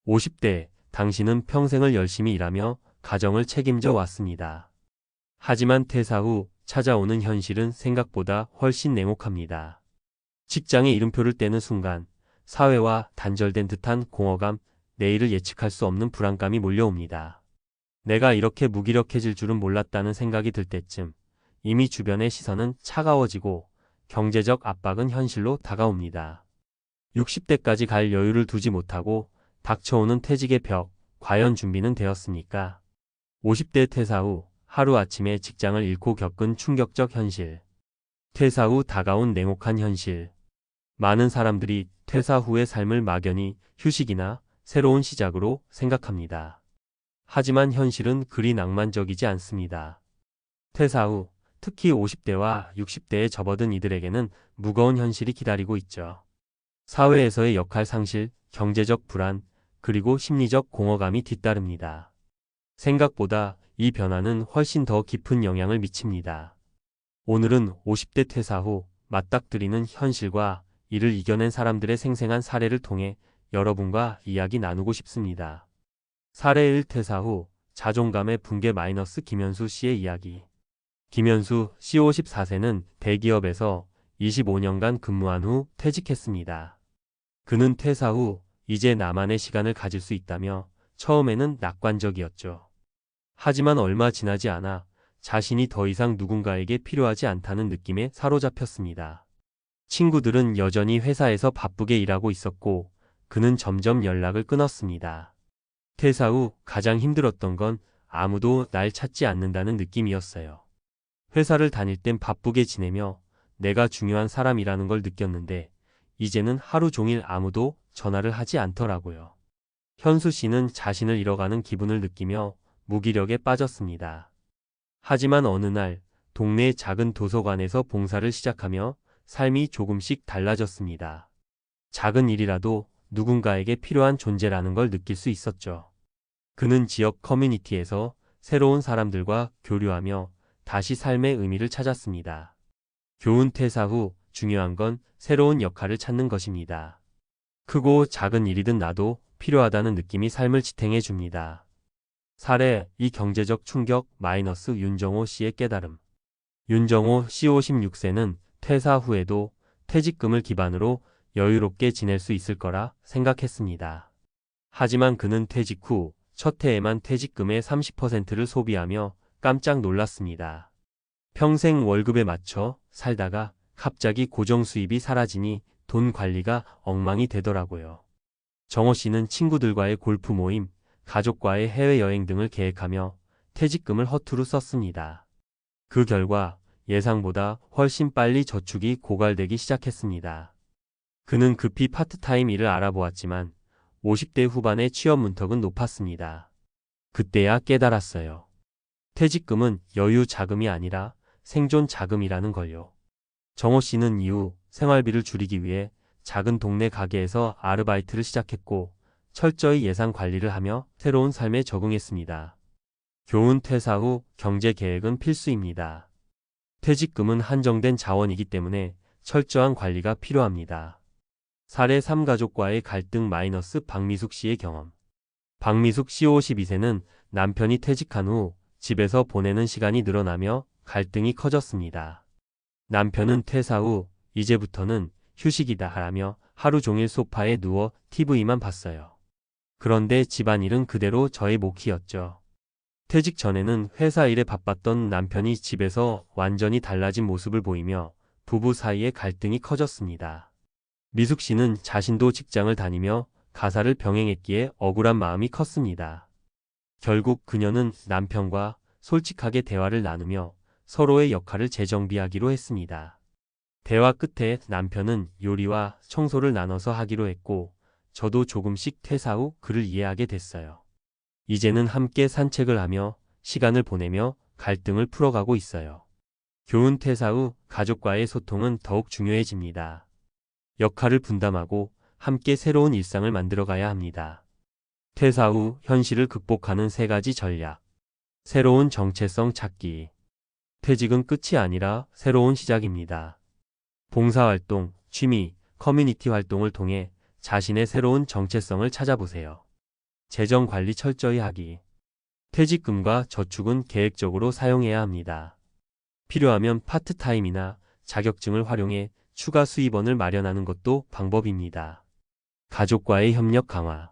50대, 당신은 평생을 열심히 일하며 가정을 책임져 왔습니다. 하지만 퇴사 후 찾아오는 현실은 생각보다 훨씬 냉혹합니다. 직장에 이름표를 떼는 순간 사회와 단절된 듯한 공허감, 내일을 예측할 수 없는 불안감이 몰려옵니다. 내가 이렇게 무기력해질 줄은 몰랐다는 생각이 들 때쯤 이미 주변의 시선은 차가워지고 경제적 압박은 현실로 다가옵니다. 60대까지 갈 여유를 두지 못하고 닥쳐오는 퇴직의 벽, 과연 준비는 되었습니까? 50대 퇴사 후 하루아침에 직장을 잃고 겪은 충격적 현실. 퇴사 후 다가온 냉혹한 현실. 많은 사람들이 퇴사 후의 삶을 막연히 휴식이나 새로운 시작으로 생각합니다. 하지만 현실은 그리 낭만적이지 않습니다. 퇴사 후 특히 50대와 60대에 접어든 이들에게는 무거운 현실이 기다리고 있죠. 사회에서의 역할 상실, 경제적 불안, 그리고 심리적 공허감이 뒤따릅니다. 생각보다 이 변화는 훨씬 더 깊은 영향을 미칩니다. 오늘은 50대 퇴사 후 맞닥뜨리는 현실과 이를 이겨낸 사람들의 생생한 사례를 통해 여러분과 이야기 나누고 싶습니다. 사례 1 퇴사 후 자존감의 붕괴 김현수 씨의 이야기. 김현수 씨 54세는 대기업에서 25년간 근무한 후 퇴직했습니다. 그는 퇴사 후 이제 나만의 시간을 가질 수 있다며 처음에는 낙관적이었죠. 하지만 얼마 지나지 않아 자신이 더 이상 누군가에게 필요하지 않다는 느낌에 사로잡혔습니다. 친구들은 여전히 회사에서 바쁘게 일하고 있었고 그는 점점 연락을 끊었습니다. 퇴사 후 가장 힘들었던 건 아무도 날 찾지 않는다는 느낌이었어요. 회사를 다닐 땐 바쁘게 지내며 내가 중요한 사람이라는 걸 느꼈는데 이제는 하루 종일 아무도 전화를 하지 않더라고요. 현수 씨는 자신을 잃어가는 기분을 느끼며 무기력에 빠졌습니다. 하지만 어느 날 동네 작은 도서관에서 봉사를 시작하며 삶이 조금씩 달라졌습니다. 작은 일이라도 누군가에게 필요한 존재라는 걸 느낄 수 있었죠. 그는 지역 커뮤니티에서 새로운 사람들과 교류하며 다시 삶의 의미를 찾았습니다. 교훈 퇴사 후 중요한 건 새로운 역할을 찾는 것입니다. 크고 작은 일이든 나도 필요하다는 느낌이 삶을 지탱해 줍니다. 사례 2 경제적 충격 윤정호 씨의 깨달음. 윤정호 씨 56세는 퇴사 후에도 퇴직금을 기반으로 여유롭게 지낼 수 있을 거라 생각했습니다. 하지만 그는 퇴직 후 첫 해에만 퇴직금의 30%를 소비하며 깜짝 놀랐습니다. 평생 월급에 맞춰 살다가 갑자기 고정 수입이 사라지니 돈 관리가 엉망이 되더라고요. 정호 씨는 친구들과의 골프 모임, 가족과의 해외여행 등을 계획하며 퇴직금을 허투루 썼습니다. 그 결과 예상보다 훨씬 빨리 저축이 고갈되기 시작했습니다. 그는 급히 파트타임 일을 알아보았지만 50대 후반의 취업 문턱은 높았습니다. 그때야 깨달았어요. 퇴직금은 여유 자금이 아니라 생존 자금이라는 걸요. 정호 씨는 이후 생활비를 줄이기 위해 작은 동네 가게에서 아르바이트를 시작했고 철저히 예산 관리를 하며 새로운 삶에 적응했습니다. 교훈 퇴사 후 경제 계획은 필수입니다. 퇴직금은 한정된 자원이기 때문에 철저한 관리가 필요합니다. 사례 3 가족과의 갈등 박미숙 씨의 경험. 박미숙 씨 52세는 남편이 퇴직한 후 집에서 보내는 시간이 늘어나며 갈등이 커졌습니다. 남편은 퇴사 후 이제부터는 휴식이다 하며 하루 종일 소파에 누워 TV만 봤어요. 그런데 집안일은 그대로 저의 몫이었죠. 퇴직 전에는 회사 일에 바빴던 남편이 집에서 완전히 달라진 모습을 보이며 부부 사이의 갈등이 커졌습니다. 미숙 씨는 자신도 직장을 다니며 가사를 병행했기에 억울한 마음이 컸습니다. 결국 그녀는 남편과 솔직하게 대화를 나누며 서로의 역할을 재정비하기로 했습니다. 대화 끝에 남편은 요리와 청소를 나눠서 하기로 했고 저도 조금씩 퇴사 후 그를 이해하게 됐어요. 이제는 함께 산책을 하며 시간을 보내며 갈등을 풀어가고 있어요. 교훈 퇴사 후 가족과의 소통은 더욱 중요해집니다. 역할을 분담하고 함께 새로운 일상을 만들어가야 합니다. 퇴사 후 현실을 극복하는 3가지 전략. 새로운 정체성 찾기. 퇴직은 끝이 아니라 새로운 시작입니다. 봉사활동, 취미, 커뮤니티 활동을 통해 자신의 새로운 정체성을 찾아보세요. 재정 관리 철저히 하기. 퇴직금과 저축은 계획적으로 사용해야 합니다. 필요하면 파트타임이나 자격증을 활용해 추가 수입원을 마련하는 것도 방법입니다. 가족과의 협력 강화.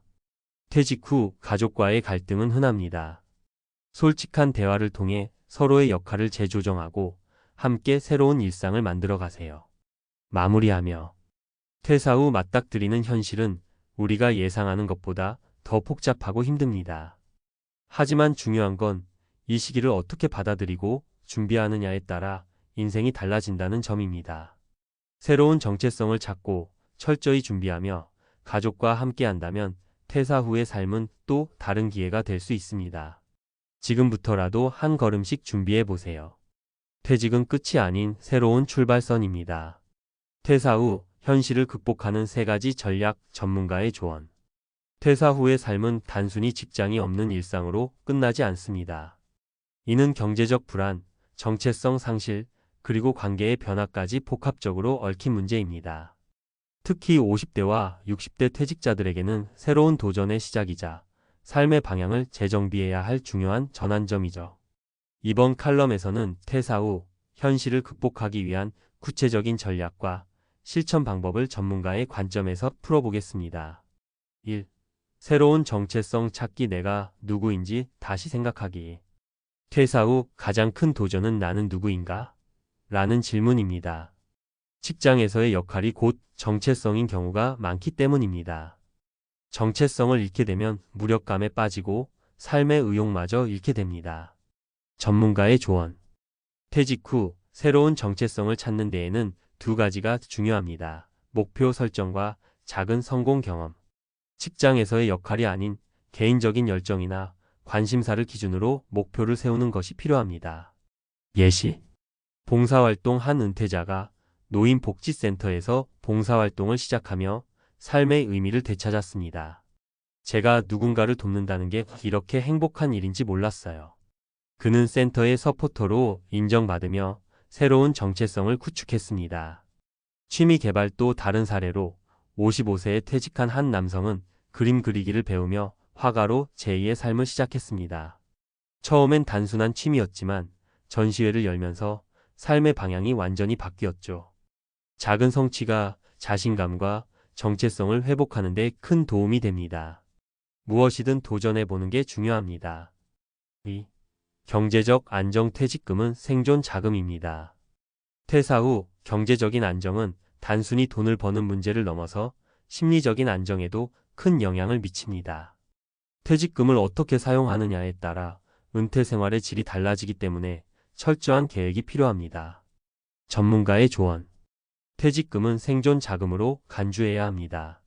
퇴직 후 가족과의 갈등은 흔합니다. 솔직한 대화를 통해 서로의 역할을 재조정하고 함께 새로운 일상을 만들어 가세요. 마무리하며 퇴사 후 맞닥뜨리는 현실은 우리가 예상하는 것보다 더 복잡하고 힘듭니다. 하지만 중요한 건 이 시기를 어떻게 받아들이고 준비하느냐에 따라 인생이 달라진다는 점입니다. 새로운 정체성을 찾고 철저히 준비하며 가족과 함께 한다면 퇴사 후의 삶은 또 다른 기회가 될 수 있습니다. 지금부터라도 한 걸음씩 준비해 보세요. 퇴직은 끝이 아닌 새로운 출발선입니다. 퇴사 후 현실을 극복하는 3가지 전략 전문가의 조언. 퇴사 후의 삶은 단순히 직장이 없는 일상으로 끝나지 않습니다. 이는 경제적 불안, 정체성 상실, 그리고 관계의 변화까지 복합적으로 얽힌 문제입니다. 특히 50대와 60대 퇴직자들에게는 새로운 도전의 시작이자 삶의 방향을 재정비해야 할 중요한 전환점이죠. 이번 칼럼에서는 퇴사 후 현실을 극복하기 위한 구체적인 전략과 실천 방법을 전문가의 관점에서 풀어보겠습니다. 1. 새로운 정체성 찾기. 내가 누구인지 다시 생각하기. 퇴사 후 가장 큰 도전은 나는 누구인가? 라는 질문입니다. 직장에서의 역할이 곧 정체성인 경우가 많기 때문입니다. 정체성을 잃게 되면 무력감에 빠지고 삶의 의욕마저 잃게 됩니다. 전문가의 조언. 퇴직 후 새로운 정체성을 찾는 데에는 2가지가 중요합니다. 목표 설정과 작은 성공 경험. 직장에서의 역할이 아닌 개인적인 열정이나 관심사를 기준으로 목표를 세우는 것이 필요합니다. 예시. 봉사활동. 한 은퇴자가 노인복지센터에서 봉사활동을 시작하며 삶의 의미를 되찾았습니다. 제가 누군가를 돕는다는 게 이렇게 행복한 일인지 몰랐어요. 그는 센터의 서포터로 인정받으며 새로운 정체성을 구축했습니다. 취미 개발. 또 다른 사례로 55세에 퇴직한 한 남성은 그림 그리기를 배우며 화가로 제2의 삶을 시작했습니다. 처음엔 단순한 취미였지만 전시회를 열면서 삶의 방향이 완전히 바뀌었죠. 작은 성취가 자신감과 정체성을 회복하는 데 큰 도움이 됩니다. 무엇이든 도전해보는 게 중요합니다. 2. 경제적 안정. 퇴직금은 생존 자금입니다. 퇴사 후 경제적인 안정은 단순히 돈을 버는 문제를 넘어서 심리적인 안정에도 큰 영향을 미칩니다. 퇴직금을 어떻게 사용하느냐에 따라 은퇴 생활의 질이 달라지기 때문에 철저한 계획이 필요합니다. 전문가의 조언. 퇴직금은 생존 자금으로 간주해야 합니다.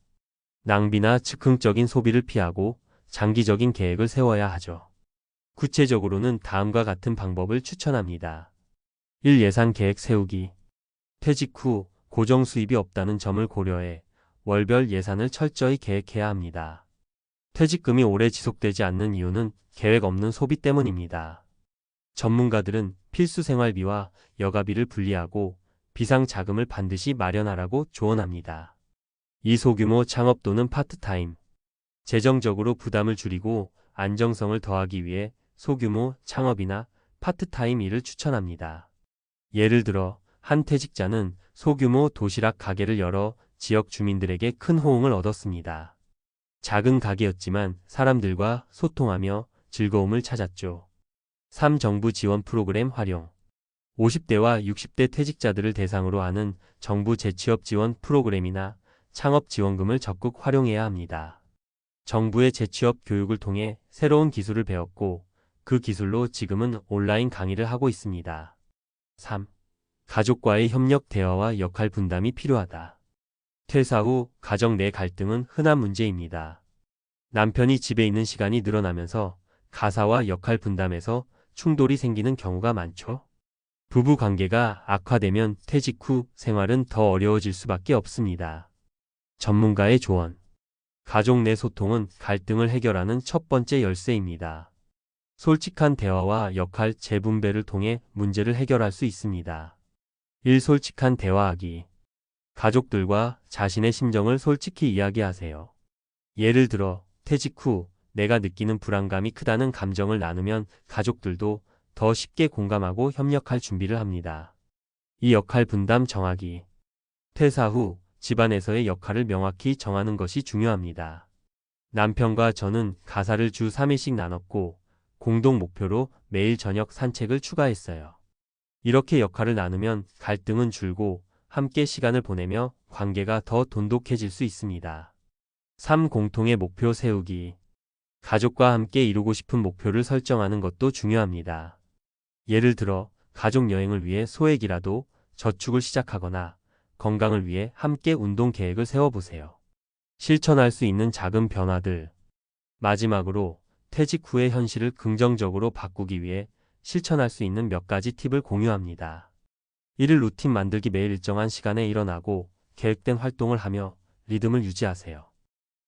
낭비나 즉흥적인 소비를 피하고 장기적인 계획을 세워야 하죠. 구체적으로는 다음과 같은 방법을 추천합니다. 1. 예산 계획 세우기. 퇴직 후 고정 수입이 없다는 점을 고려해 월별 예산을 철저히 계획해야 합니다. 퇴직금이 오래 지속되지 않는 이유는 계획 없는 소비 때문입니다. 전문가들은 필수 생활비와 여가비를 분리하고 비상 자금을 반드시 마련하라고 조언합니다. 이 소규모 창업 또는 파트타임. 재정적으로 부담을 줄이고 안정성을 더하기 위해 소규모 창업이나 파트타임 일을 추천합니다. 예를 들어 한 퇴직자는 소규모 도시락 가게를 열어 지역 주민들에게 큰 호응을 얻었습니다. 작은 가게였지만 사람들과 소통하며 즐거움을 찾았죠. 3. 정부 지원 프로그램 활용. 50대와 60대 퇴직자들을 대상으로 하는 정부 재취업 지원 프로그램이나 창업 지원금을 적극 활용해야 합니다. 정부의 재취업 교육을 통해 새로운 기술을 배웠고 그 기술로 지금은 온라인 강의를 하고 있습니다. 3. 가족과의 협력 대화와 역할 분담이 필요하다. 퇴사 후 가정 내 갈등은 흔한 문제입니다. 남편이 집에 있는 시간이 늘어나면서 가사와 역할 분담에서 충돌이 생기는 경우가 많죠. 부부 관계가 악화되면 퇴직 후 생활은 더 어려워질 수밖에 없습니다. 전문가의 조언. 가족 내 소통은 갈등을 해결하는 첫 번째 열쇠입니다. 솔직한 대화와 역할 재분배를 통해 문제를 해결할 수 있습니다. 1. 솔직한 대화하기. 가족들과 자신의 심정을 솔직히 이야기하세요. 예를 들어 퇴직 후 내가 느끼는 불안감이 크다는 감정을 나누면 가족들도 더 쉽게 공감하고 협력할 준비를 합니다. 이 역할 분담 정하기. 퇴사 후 집안에서의 역할을 명확히 정하는 것이 중요합니다. 남편과 저는 가사를 주 3회씩 나눴고 공동 목표로 매일 저녁 산책을 추가했어요. 이렇게 역할을 나누면 갈등은 줄고 함께 시간을 보내며 관계가 더 돈독해질 수 있습니다. 3. 공통의 목표 세우기. 가족과 함께 이루고 싶은 목표를 설정하는 것도 중요합니다. 예를 들어 가족 여행을 위해 소액이라도 저축을 시작하거나 건강을 위해 함께 운동 계획을 세워보세요. 실천할 수 있는 작은 변화들. 마지막으로 퇴직 후의 현실을 긍정적으로 바꾸기 위해 실천할 수 있는 몇 가지 팁을 공유합니다. 1일 루틴 만들기. 매일 일정한 시간에 일어나고 계획된 활동을 하며 리듬을 유지하세요.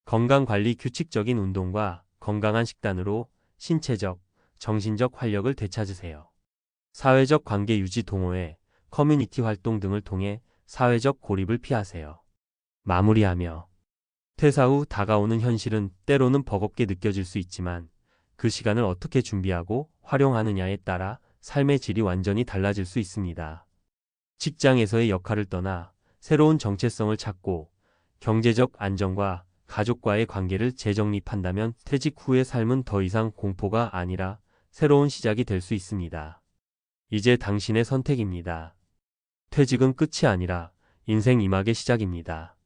건강관리. 규칙적인 운동과 건강한 식단으로 신체적, 정신적 활력을 되찾으세요. 사회적 관계 유지. 동호회, 커뮤니티 활동 등을 통해 사회적 고립을 피하세요. 마무리하며 퇴사 후 다가오는 현실은 때로는 버겁게 느껴질 수 있지만 그 시간을 어떻게 준비하고 활용하느냐에 따라 삶의 질이 완전히 달라질 수 있습니다. 직장에서의 역할을 떠나 새로운 정체성을 찾고 경제적 안정과 가족과의 관계를 재정립한다면 퇴직 후의 삶은 더 이상 공포가 아니라 새로운 시작이 될 수 있습니다. 이제 당신의 선택입니다. 퇴직은 끝이 아니라 인생 2막의 시작입니다.